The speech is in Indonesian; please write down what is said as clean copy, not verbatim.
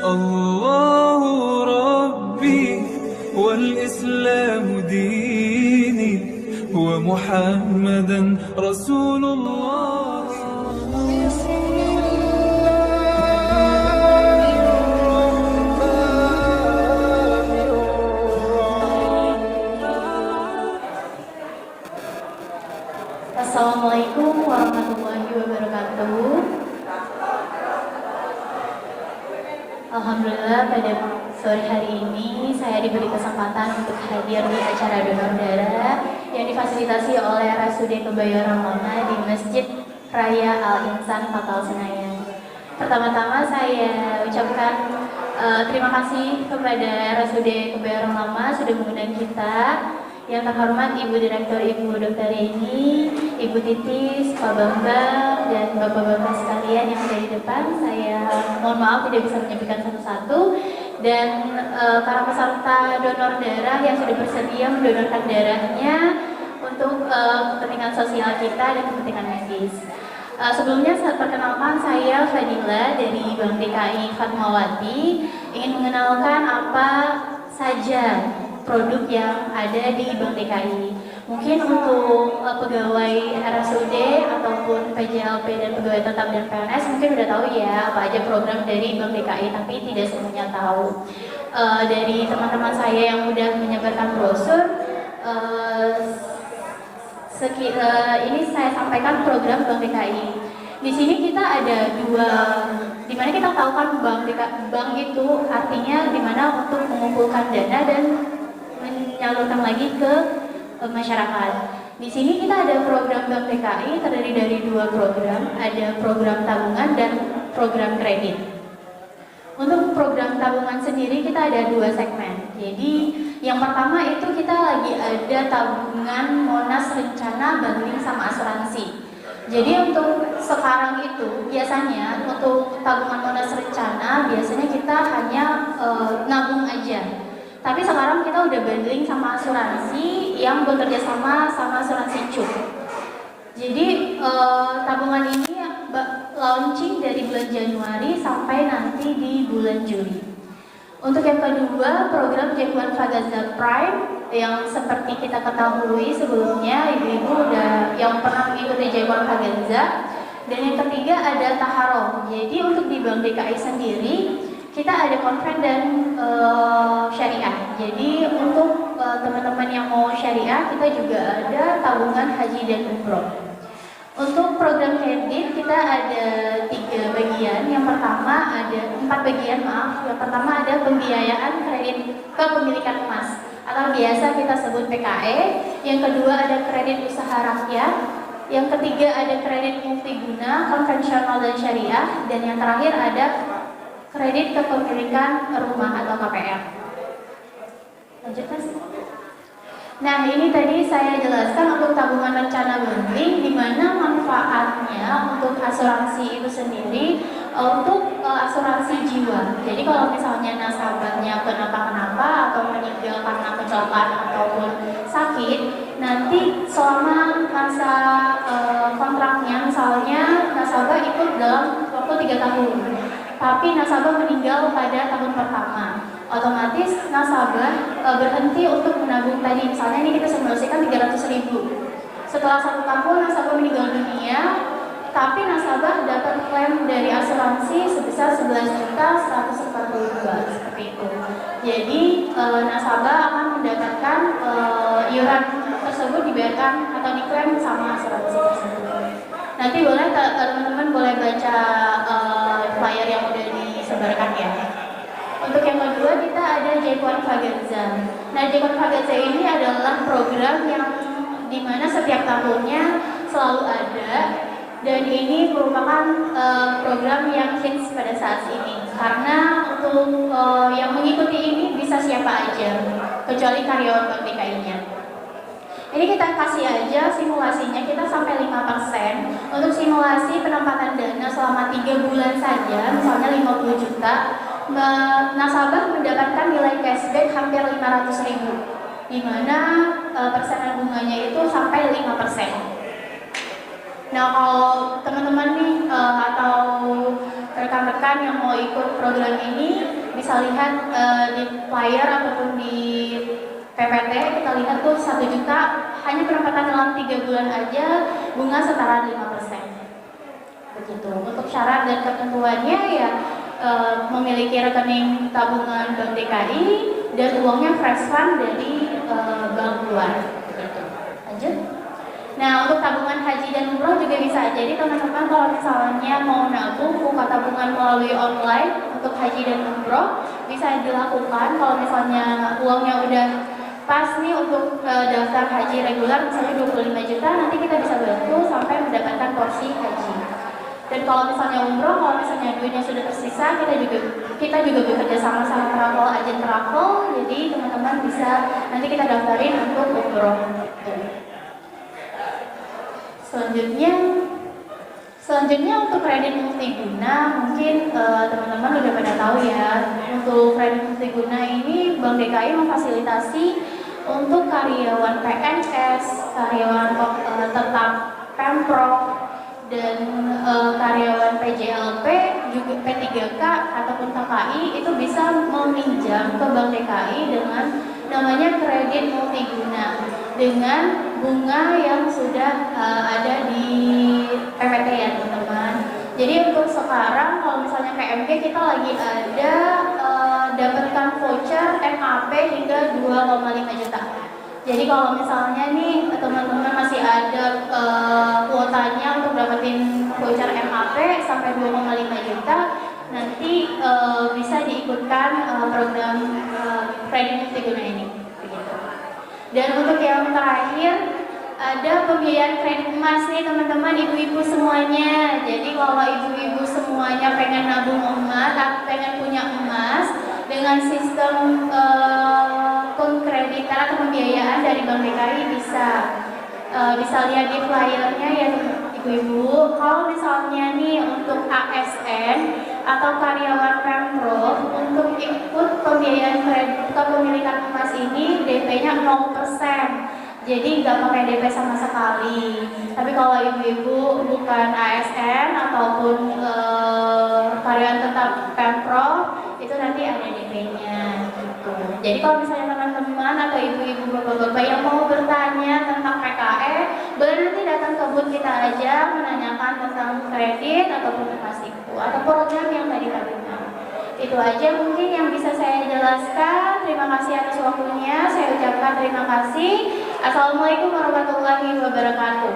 الله ربي والإسلام ديني ومحمدا رسول الله. Assalamualaikum warahmatullahi wabarakatuh. Alhamdulillah pada sore hari ini saya diberi kesempatan untuk hadir di acara donor darah yang difasilitasi oleh RSUD Kebayoran Lama di Masjid Raya Al-Insan Fatal Senayan. Pertama-tama saya ucapkan terima kasih kepada RSUD Kebayoran Lama sudah mengundang kita. Yang terhormat Ibu Direktur Ibu Dr. Yeni, Ibu Titis, Pak Bambang, dan Bapak-Bapak sekalian yang ada di depan. Saya mohon maaf tidak bisa menyampaikan satu-satu. Dan para peserta donor darah yang sudah bersedia mendonorkan darahnya untuk kepentingan sosial kita dan kepentingan medis. Sebelumnya saya perkenalkan, saya Fadila dari Bank DKI Fatmawati, ingin mengenalkan apa saja produk yang ada di Bank DKI. Mungkin untuk pegawai RSUD ataupun PJLP dan pegawai tetap dan PNS mungkin udah tahu ya apa aja program dari Bank DKI, tapi tidak semuanya tahu. Dari teman-teman saya yang udah menyebarkan brosur, ini saya sampaikan program Bank DKI. Di sini kita ada dua, dimana kita tahu kan bank itu artinya dimana untuk mengumpulkan dana dan menyalurkan lagi ke masyarakat. Di sini kita ada program Bank DKI terdiri dari dua program, ada program tabungan dan program kredit. Untuk program tabungan sendiri kita ada dua segmen. Jadi yang pertama itu kita lagi ada tabungan Monas Rencana Bundling sama asuransi. Jadi untuk sekarang itu biasanya untuk tabungan Monas Rencana biasanya kita hanya nabung aja. Tapi sekarang kita udah bundling sama asuransi yang bekerja sama asuransi CUP. Jadi tabungan ini launching dari bulan Januari sampai nanti di bulan Juli. Untuk yang kedua, program Jagoan Fagaza Prime yang seperti kita ketahui sebelumnya, ibu-ibu udah yang pernah mengikuti Jagoan Fagaza. Dan yang ketiga ada Taharoh. Jadi untuk di Bank DKI sendiri kita ada konven dan syariah. Jadi untuk teman-teman yang mau syariah, kita juga ada tabungan haji dan umroh. Untuk program kredit kita ada 3 bagian. Yang pertama ada 4 bagian, maaf. Yang pertama ada pembiayaan kredit kepemilikan emas atau biasa kita sebut PKE. Yang kedua ada kredit usaha rakyat. Yang ketiga ada kredit multiguna, konvensional dan syariah. Dan yang terakhir ada kredit kepemilikan rumah atau KPR. Lanjut Mas. Nah ini tadi saya jelaskan untuk tabungan rencana bundling, di mana manfaatnya untuk asuransi itu sendiri untuk asuransi jiwa. Jadi kalau misalnya nasabahnya kenapa-kenapa atau meninggal karena kecelakaan ataupun sakit, nanti selama masa kontraknya misalnya nasabah ikut dalam waktu 3 tahun. Tapi nasabah meninggal pada tahun pertama, otomatis nasabah berhenti untuk menabung tadi. Misalnya ini kita simulasikan 300.000. Setelah 1 tahun nasabah meninggal dunia, tapi nasabah dapat klaim dari asuransi sebesar 11.142 seperti itu. Jadi nasabah akan mendapatkan iuran tersebut dibayarkan atau diklaim sama asuransi tersebut. Nanti boleh teman-teman boleh baca flyer yang udah disebarkan ya. Untuk yang kedua kita ada Jagoan Fagaza. Nah Jagoan Fagaza ini adalah program yang dimana setiap tahunnya selalu ada, dan ini merupakan program yang hits pada saat ini karena untuk yang mengikuti ini bisa siapa aja kecuali karyawan Bank DKI-nya. Ini kita kasih aja simulasinya, kita sampai 5% untuk simulasi penempatan dana selama 3 bulan saja, misalnya 50 juta, nasabah mendapatkan nilai cashback hampir 500.000, di mana persenan bunganya itu sampai 5%. Nah kalau teman-teman nih atau rekan-rekan yang mau ikut program ini bisa lihat di flyer ataupun di PPT, kita lihat tuh 1 juta hanya pendapatan dalam 3 bulan aja bunga setara 5%. Begitu. Untuk syarat dan ketentuannya ya memiliki rekening tabungan Bank DKI dan uangnya fresh fund dari bank luar. Begitu. Lanjut. Nah, untuk tabungan haji dan umroh juga bisa. Jadi teman-teman kalau misalnya mau nabung buka tabungan melalui online untuk haji dan umroh bisa dilakukan. Kalau misalnya uangnya udah pas nih untuk daftar haji reguler misalnya 25 juta, nanti kita bisa bantu sampai mendapatkan porsi haji. Dan kalau misalnya umroh, kalau misalnya duitnya sudah tersisa, kita juga bekerja sama travel agen travel. Jadi teman-teman bisa nanti kita daftarin untuk umroh. Selanjutnya untuk kredit multiguna, mungkin teman-teman udah pada tahu ya. Untuk kredit multiguna ini Bank DKI memfasilitasi untuk karyawan PNS, karyawan tetap Pemprov, dan karyawan PJLP, juga P3K ataupun KKI itu bisa meminjam ke Bank DKI dengan namanya kredit multiguna dengan bunga yang sudah ada di PPT ya teman-teman. Jadi untuk sekarang kalau misalnya PMG kita lagi ada dapatkan voucher MAP hingga 2,5 juta. Jadi kalau misalnya nih teman-teman masih ada kuotanya untuk dapetin voucher MAP sampai 2,5 juta, nanti bisa diikutkan program kredit multiguna ini. Begitu. Dan untuk yang terakhir ada pembiayaan kredit emas nih teman-teman, ibu-ibu semuanya. Jadi kalau ibu-ibu semuanya pengen nabung emas atau pengen punya emas dengan sistem kreditan atau pembiayaan dari Bank DKI bisa lihat di flyernya ya ibu-ibu. Kalau misalnya nih untuk ASN atau karyawan Pemprov untuk ikut pembiayaan kredit kepemilikan emas ini DP-nya 0%. Jadi nggak pakai DP sama sekali. Tapi kalau ibu-ibu bukan ASN ataupun karyawan tetap Pemprov, itu nanti ada DP-nya gitu. Jadi kalau misalnya teman-teman atau ibu-ibu bapak-bapak yang mau bertanya tentang PKE, boleh nanti datang ke booth kita aja menanyakan tentang kredit ataupun investasiku atau program yang tadi kami bilang. Itu aja mungkin yang bisa saya jelaskan. Terima kasih atas waktunya. Saya ucapkan terima kasih. Assalamualaikum warahmatullahi wabarakatuh.